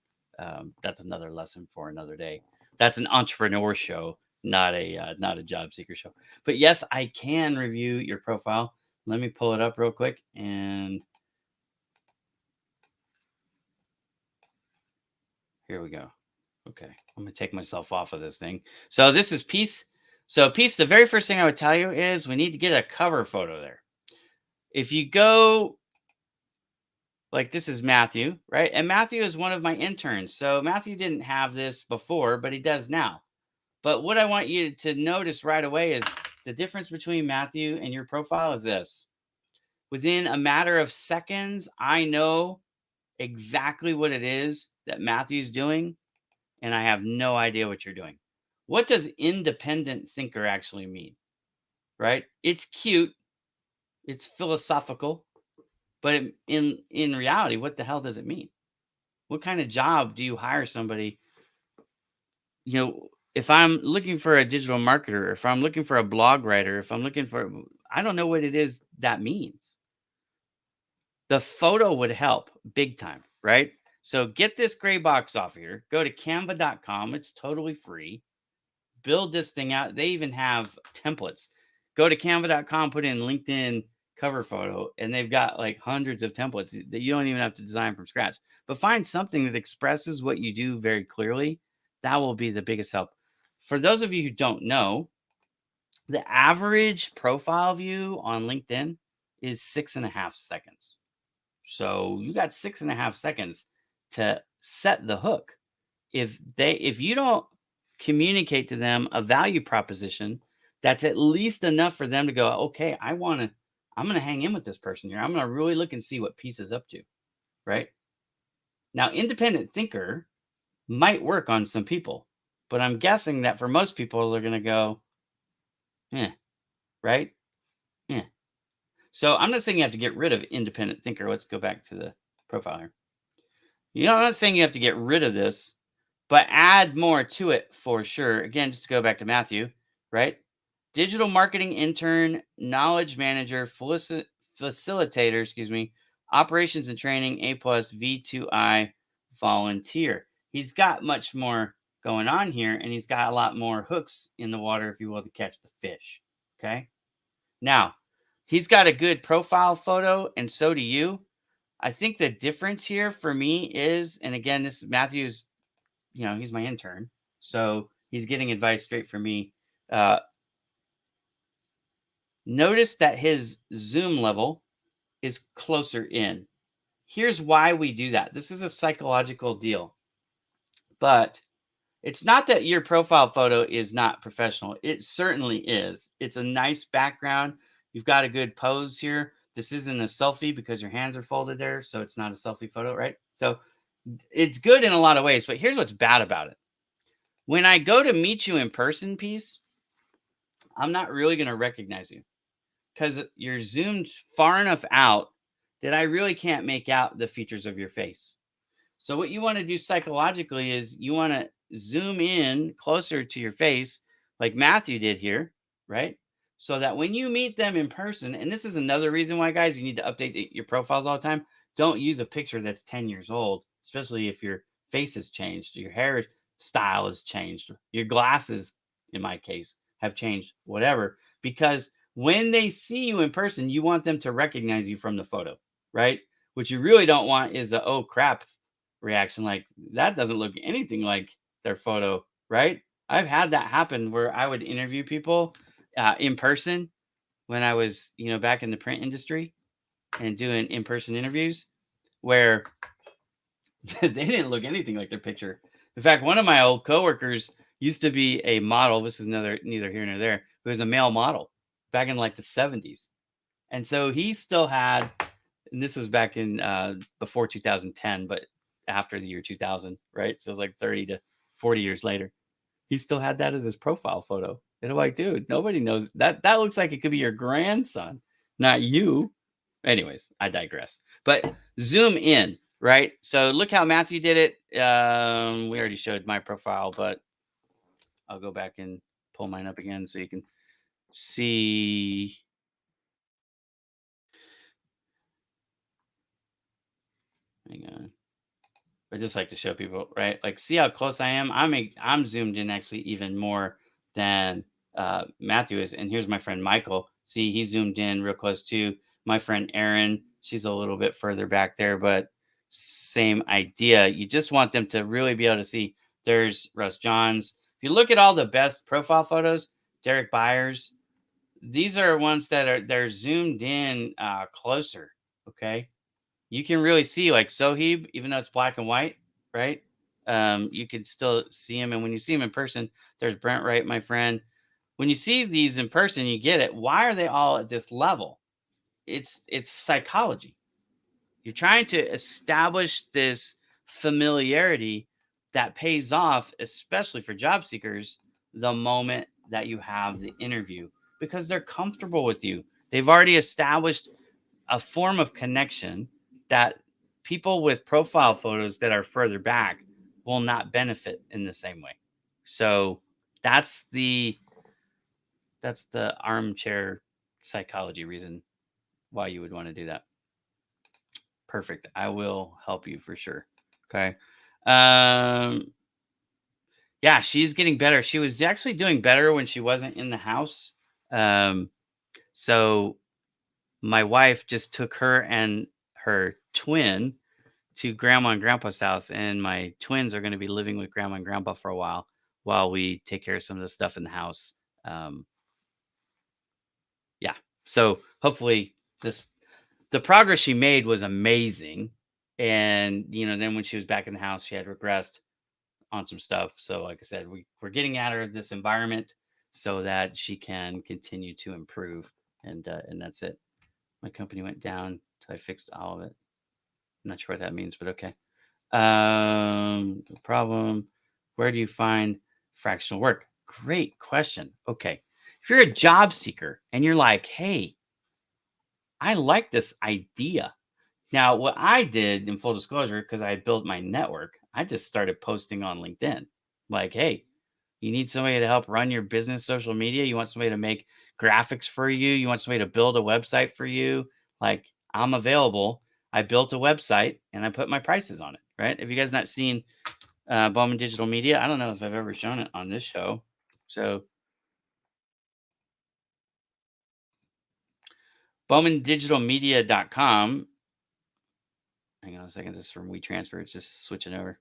that's another lesson for another day. That's an entrepreneur show, not a job seeker show. But yes, I can review your profile. Let me pull it up real quick. And here we go. Okay, I'm gonna take myself off of this thing. So this is Peace. So Peace, the very first thing I would tell you is we need to get a cover photo there. If you go, like, this is Matthew, right? And Matthew is one of my interns. So Matthew didn't have this before, but he does now. But what I want you to notice right away is the difference between Matthew and your profile is this. Within a matter of seconds, I know exactly what it is that Matthew's doing, and I have no idea what you're doing. What does independent thinker actually mean? Right? It's cute, it's philosophical, but in reality, what the hell does it mean? What kind of job do you hire somebody? If I'm looking for a digital marketer, if I'm looking for a blog writer, if I'm looking for, I don't know what it is that means. The photo would help big time, right? So get this gray box off here. Go to canva.com. It's totally free. Build this thing out. They even have templates. Go to canva.com, put in LinkedIn cover photo, and they've got like hundreds of templates that you don't even have to design from scratch. But find something that expresses what you do very clearly. That will be the biggest help. For those of you who don't know, the average profile view on LinkedIn is 6.5 seconds. So you got 6.5 seconds to set the hook. If you don't communicate to them a value proposition that's at least enough for them to go, okay, I'm going to hang in with this person here. I'm going to really look and see what Peace is up to. Right now, independent thinker might work on some people, but I'm guessing that for most people, they're going to go, right? Yeah. So I'm not saying you have to get rid of independent thinker. Let's go back to the profile here. I'm not saying you have to get rid of this, but add more to it for sure. Again, just to go back to Matthew, right? Digital marketing intern, knowledge manager, facilitator, operations and training, A plus, V2I, volunteer. He's got much more going on here, and he's got a lot more hooks in the water, if you will, to catch the fish. Okay. Now, he's got a good profile photo, and so do you. I think the difference here for me is, and again, this Matthew's, he's my intern, so he's getting advice straight from me. Notice that his zoom level is closer in. Here's why we do that. This is a psychological deal, but it's not that your profile photo is not professional. It certainly is. It's a nice background. You've got a good pose here. This isn't a selfie because your hands are folded there, so it's not a selfie photo, right? So it's good in a lot of ways, but here's what's bad about it. When I go to meet you in person, piece, I'm not really going to recognize you because you're zoomed far enough out that I really can't make out the features of your face. So what you want to do psychologically is you want to zoom in closer to your face, like Matthew did here, right? So that when you meet them in person, and this is another reason why, guys, you need to update your profiles all the time. Don't use a picture that's 10 years old, especially if your face has changed, your hair style has changed, your glasses, in my case, have changed, whatever. Because when they see you in person, you want them to recognize you from the photo, right? What you really don't want is a oh crap reaction, like that doesn't look anything like their photo, right? I've had that happen where I would interview people in person when I was, back in the print industry and doing in-person interviews where they didn't look anything like their picture. In fact, one of my old coworkers used to be a model. This is neither here nor there. He was a male model back in like the 70s. And so he still had, and this was back in before 2010, but after the year 2000, right? So it was like 30 to 40 years later. He still had that as his profile photo. And I'm like, dude, nobody knows that. That looks like it could be your grandson, not you. Anyways, I digress. But zoom in, right? So look how Matthew did it. We already showed my profile, but I'll go back and pull mine up again so you can see. Hang on. I just like to show people, right? Like, see how close I am. I'm zoomed in actually even more than Matthew is. And here's my friend Michael. See, he's zoomed in real close too. My friend Erin, she's a little bit further back there, but same idea. You just want them to really be able to see. There's Russ Johns. If you look at all the best profile photos, Derek Byers, these are ones that they're zoomed in closer. Okay, you can really see like Soheeb, even though it's black and white, right? You can still see him. And when you see him in person, there's Brent Wright, my friend. When you see these in person, you get it. Why are they all at this level? It's psychology. You're trying to establish this familiarity that pays off, especially for job seekers, the moment that you have the interview because they're comfortable with you. They've already established a form of connection that people with profile photos that are further back will not benefit in the same way. So that's the armchair psychology reason why you would want to do that. Perfect. I will help you for sure. Okay. Um yeah, she's getting better. She was actually doing better when she wasn't in the house. So my wife just took her and her twin to grandma and grandpa's house, and my twins are going to be living with grandma and grandpa for a while we take care of some of the stuff in the house. Um, yeah. So hopefully this the progress she made was amazing. And then when she was back in the house, she had regressed on some stuff. So like I said, we're getting at her this environment so that she can continue to improve. And that's it. My company went down, so I fixed all of it. I'm not sure what that means, but okay. Problem. Where do you find fractional work? Great question. Okay. If you're a job seeker and you're like, hey, I like this idea. Now, what I did in full disclosure, because I built my network, I just started posting on LinkedIn. Like, hey, you need somebody to help run your business social media. You want somebody to make graphics for you. You want somebody to build a website for you. Like, I'm available. I built a website and I put my prices on it. Right. If you guys not seen Bowman Digital Media, I don't know if I've ever shown it on this show. So BowmanDigitalMedia.com. Hang on a second. This is from WeTransfer. It's just switching over.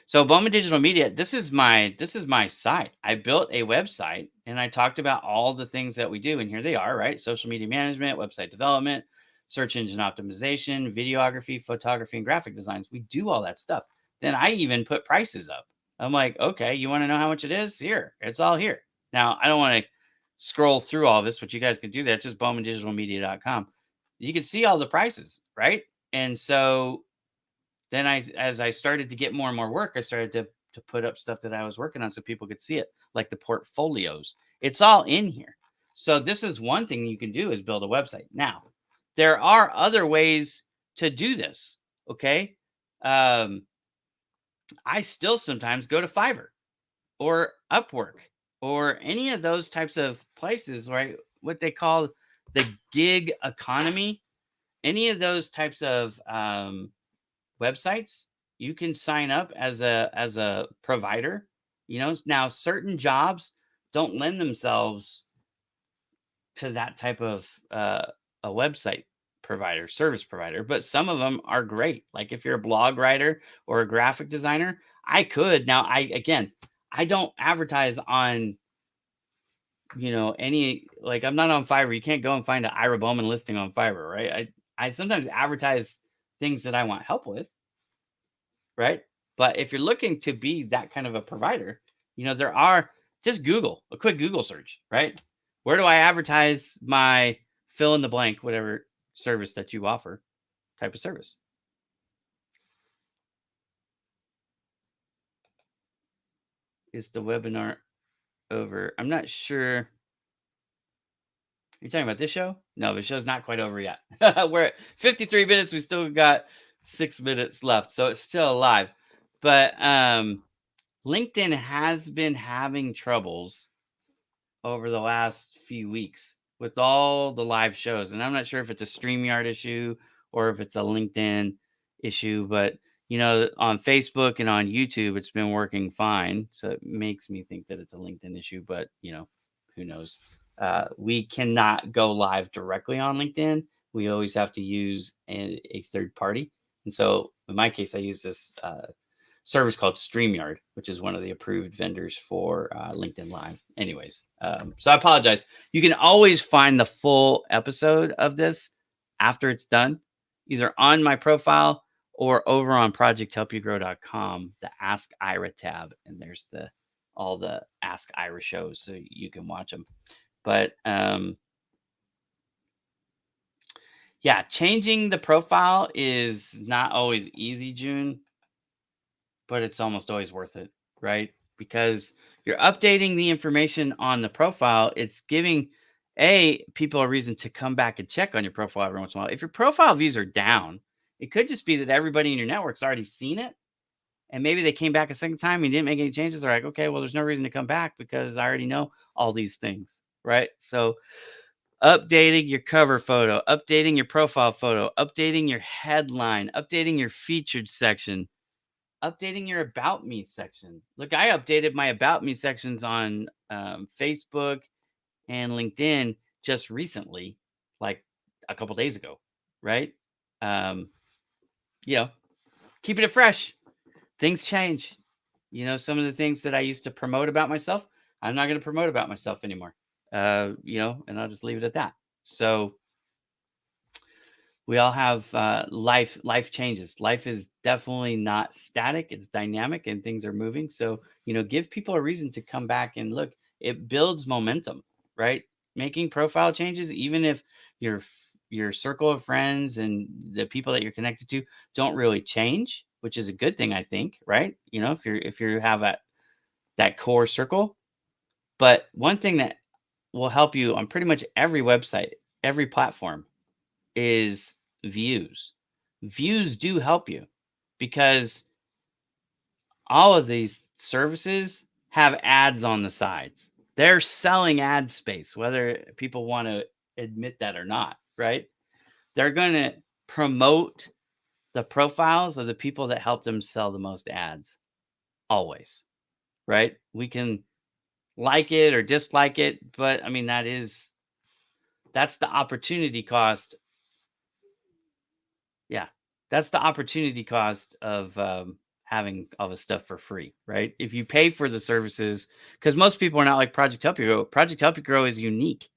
So Bowman Digital Media, this is my site. I built a website and I talked about all the things that we do. And here they are, right? Social media management, website development, search engine optimization, videography, photography, and graphic designs. We do all that stuff. Then I even put prices up. I'm like, okay, you want to know how much it is? Here, it's all here. Now, I don't want to scroll through all this, but you guys can do that. It's just bowmandigitalmedia.com. You can see all the prices, right? And so then as I started to get more and more work, I started to put up stuff that I was working on so people could see it, like the portfolios. It's all in here. So this is one thing you can do is build a website. Now, there are other ways to do this. Okay. Um, I still sometimes go to Fiverr or Upwork or any of those types of places, right? What they call the gig economy, any of those types of websites, you can sign up as a provider. Now certain jobs don't lend themselves to that type of a website provider, service provider, but some of them are great. Like if you're a blog writer or a graphic designer, I could. Now I don't advertise on any, like, I'm not on Fiverr. You can't go and find an Ira Bowman listing on Fiverr, right? I sometimes advertise things that I want help with, right? But if you're looking to be that kind of a provider, there are, just Google, a quick Google search, right? Where do I advertise my fill in the blank, whatever service that you offer, type of service? Is the webinar over? I'm not sure. You're talking about this show? No, the show's not quite over yet. We're at 53 minutes. We still got 6 minutes left. So it's still alive. But LinkedIn has been having troubles over the last few weeks with all the live shows. And I'm not sure if it's a StreamYard issue or if it's a LinkedIn issue, but on Facebook and on YouTube, it's been working fine. So it makes me think that it's a LinkedIn issue, but who knows? We cannot go live directly on LinkedIn. We always have to use a third party. And so in my case, I use this service called StreamYard, which is one of the approved vendors for LinkedIn Live. Anyways, so I apologize. You can always find the full episode of this after it's done, either on my profile or over on projecthelpyougrow.com, the Ask Ira tab, and there's all the Ask Ira shows, so you can watch them. But yeah, changing the profile is not always easy, June, but it's almost always worth it, right? Because you're updating the information on the profile. It's giving people a reason to come back and check on your profile every once in a while. If your profile views are down, it could just be that everybody in your network's already seen it. And maybe they came back a second time and didn't make any changes. They're like, okay, well, there's no reason to come back because I already know all these things, right? So updating your cover photo, updating your profile photo, updating your headline, updating your featured section, updating your about me section. Look, I updated my about me sections on Facebook and LinkedIn just recently, like a couple days ago, right? Um, keeping it fresh. Things change. Some of the things that I used to promote about myself, I'm not going to promote about myself anymore. And I'll just leave it at that. So we all have life changes. Life is definitely not static, it's dynamic and things are moving. So give people a reason to come back and look. It builds momentum, right? Making profile changes, even if your circle of friends and the people that you're connected to don't really change, which is a good thing, I think, right? If you have that core circle. But one thing that will help you on pretty much every website, every platform, is views. Views do help you because all of these services have ads on the sides. They're selling ad space, whether people want to admit that or not, right? They're going to promote the profiles of the people that help them sell the most ads always, right? We can like it or dislike it, but I mean, that's the opportunity cost. Yeah, that's the opportunity cost of having all this stuff for free, right? If you pay for the services, because most people are not like Project Help You Grow. Project Help You Grow is unique.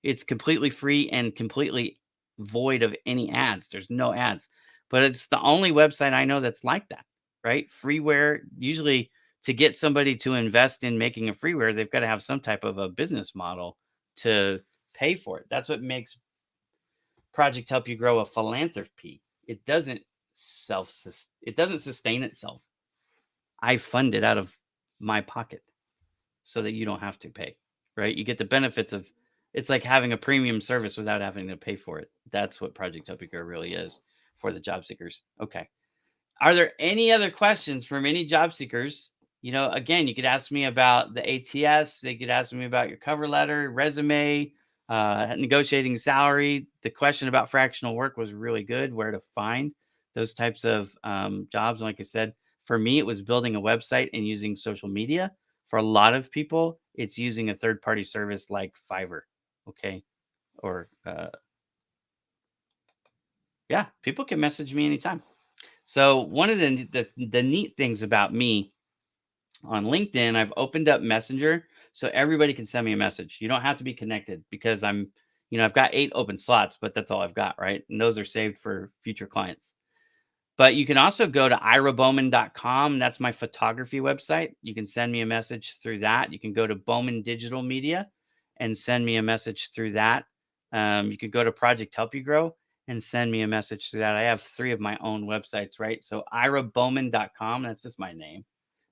It's completely free and completely void of any ads. There's no ads, but it's the only website I know that's like that, right? Freeware, usually to get somebody to invest in making a freeware, they've got to have some type of a business model to pay for it. That's what makes Project Help You Grow a philanthropy. It doesn't it doesn't sustain itself. I fund it out of my pocket so that you don't have to pay, right? You get the benefits of it's like having a premium service without having to pay for it. That's what Project Help You Grow really is for the job seekers. Okay. Are there any other questions from any job seekers? Again, you could ask me about the ATS. They could ask me about your cover letter, resume, negotiating salary. The question about fractional work was really good, where to find those types of jobs. And like I said, for me, it was building a website and using social media. For a lot of people, it's using a third party service like Fiverr. Okay. Or, yeah, people can message me anytime. So one of the neat things about me on LinkedIn, I've opened up Messenger so everybody can send me a message. You don't have to be connected because I've got 8 open slots, but that's all I've got, right? And those are saved for future clients. But you can also go to irabowman.com. That's my photography website. You can send me a message through that. You can go to Bowman Digital Media and send me a message through that. You could go to Project Help You Grow and send me a message through that. I have 3 of my own websites, right? So irabowman.com, that's just my name.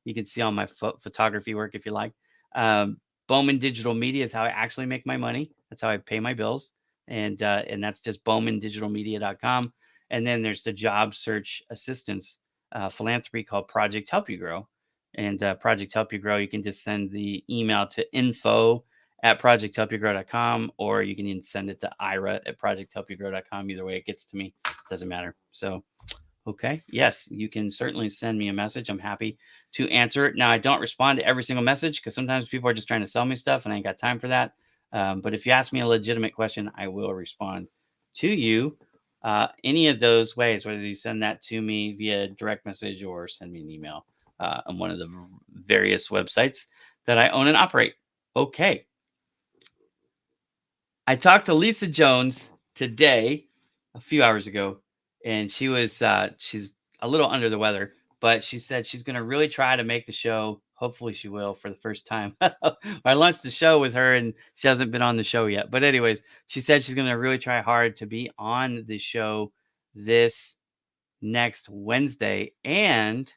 You can see all my photography work if you like. Bowman Digital Media is how I actually make my money. That's how I pay my bills. And that's just bowmandigitalmedia.com. And then there's the job search assistance philanthropy called Project Help You Grow. And Project Help You Grow, you can just send the email to info@projecthelpyougrow.com, or you can even send it to ira@projecthelpyougrow.com. Either way it gets to me, doesn't matter. So, okay. Yes, you can certainly send me a message. I'm happy to answer it. Now, I don't respond to every single message because sometimes people are just trying to sell me stuff and I ain't got time for that. But if you ask me a legitimate question, I will respond to you any of those ways, whether you send that to me via direct message or send me an email on one of the various websites that I own and operate. Okay. I talked to Lisa Jones today, a few hours ago, and she's a little under the weather, but she said she's going to really try to make the show. Hopefully, she will for the first time. I launched the show with her, and she hasn't been on the show yet. But anyways, she said she's going to really try hard to be on the show this next Wednesday. And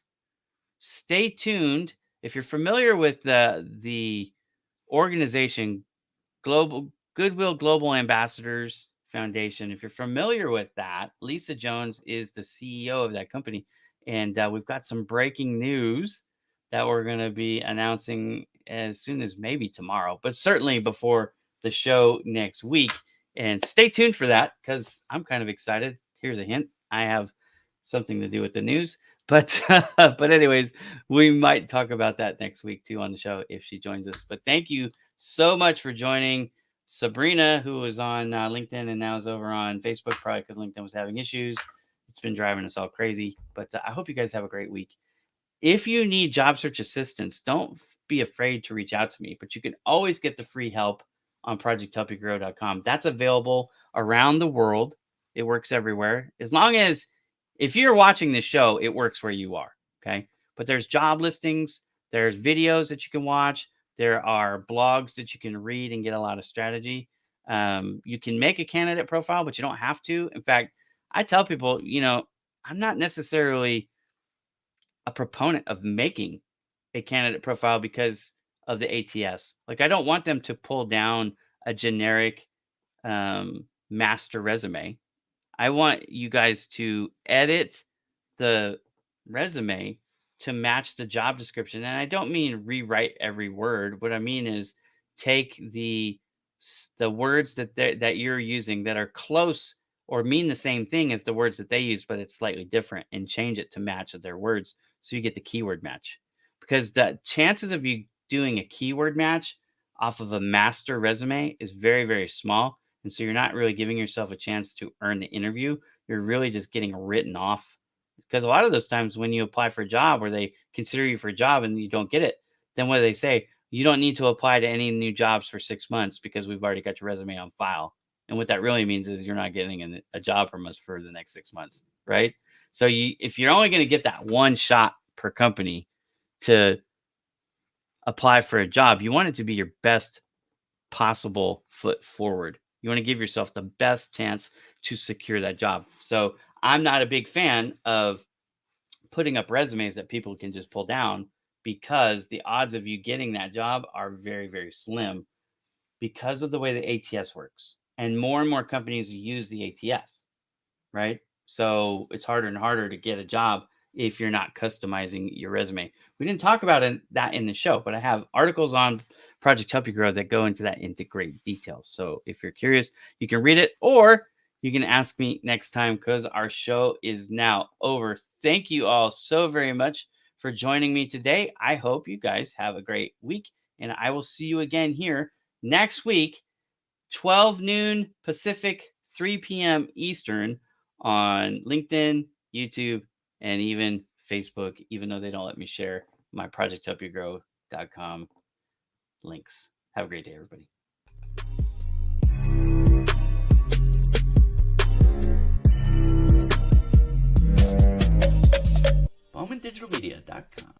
stay tuned. If you're familiar with the organization Global Goodwill Global Ambassadors Foundation. If you're familiar with that, Lisa Jones is the CEO of that company, and we've got some breaking news that we're going to be announcing as soon as maybe tomorrow, but certainly before the show next week. And stay tuned for that because I'm kind of excited. Here's a hint: I have something to do with the news. But but anyways, we might talk about that next week too on the show if she joins us. But thank you so much for joining Sabrina, who was on LinkedIn and now is over on Facebook, probably because LinkedIn was having issues. It's been driving us all crazy. But I hope you guys have a great week. If you need job search assistance, don't be afraid to reach out to me. But you can always get the free help on projecthelpyougrow.com. That's available around the world. It works everywhere. As long as if you're watching this show, it works where you are. Okay. But there's job listings, there's videos that you can watch, there are blogs that you can read and get a lot of strategy. You can make a candidate profile, but you don't have to. In fact, I tell people, I'm not necessarily a proponent of making a candidate profile because of the ATS. Like, I don't want them to pull down a generic master resume. I want you guys to edit the resume to match the job description. And I don't mean rewrite every word. What I mean is take the words that you're using that are close or mean the same thing as the words that they use, but it's slightly different, and change it to match their words so you get the keyword match. Because the chances of you doing a keyword match off of a master resume is very, very small. And so you're not really giving yourself a chance to earn the interview. You're really just getting written off Because a lot of those times when you apply for a job or they consider you for a job and you don't get it, then what do they say? You don't need to apply to any new jobs for 6 months because we've already got your resume on file. And what that really means is you're not getting a job from us for the next 6 months, right? So if you're only going to get that one shot per company to apply for a job, you want it to be your best possible foot forward. You want to give yourself the best chance to secure that job. So I'm not a big fan of putting up resumes that people can just pull down because the odds of you getting that job are very, very slim because of the way the ATS works. And more companies use the ATS, right? So it's harder and harder to get a job if you're not customizing your resume. We didn't talk about that in the show, but I have articles on Project Help You Grow that go into that into great detail. So if you're curious, you can read it or you can ask me next time because our show is now over. Thank you all so very much for joining me today. I hope you guys have a great week, and I will see you again here next week, 12 noon Pacific, 3 p.m. Eastern on LinkedIn, YouTube, and even Facebook, even though they don't let me share my projecthelpyougrow.com links. Have a great day, everybody. BowmanDigitalMedia.com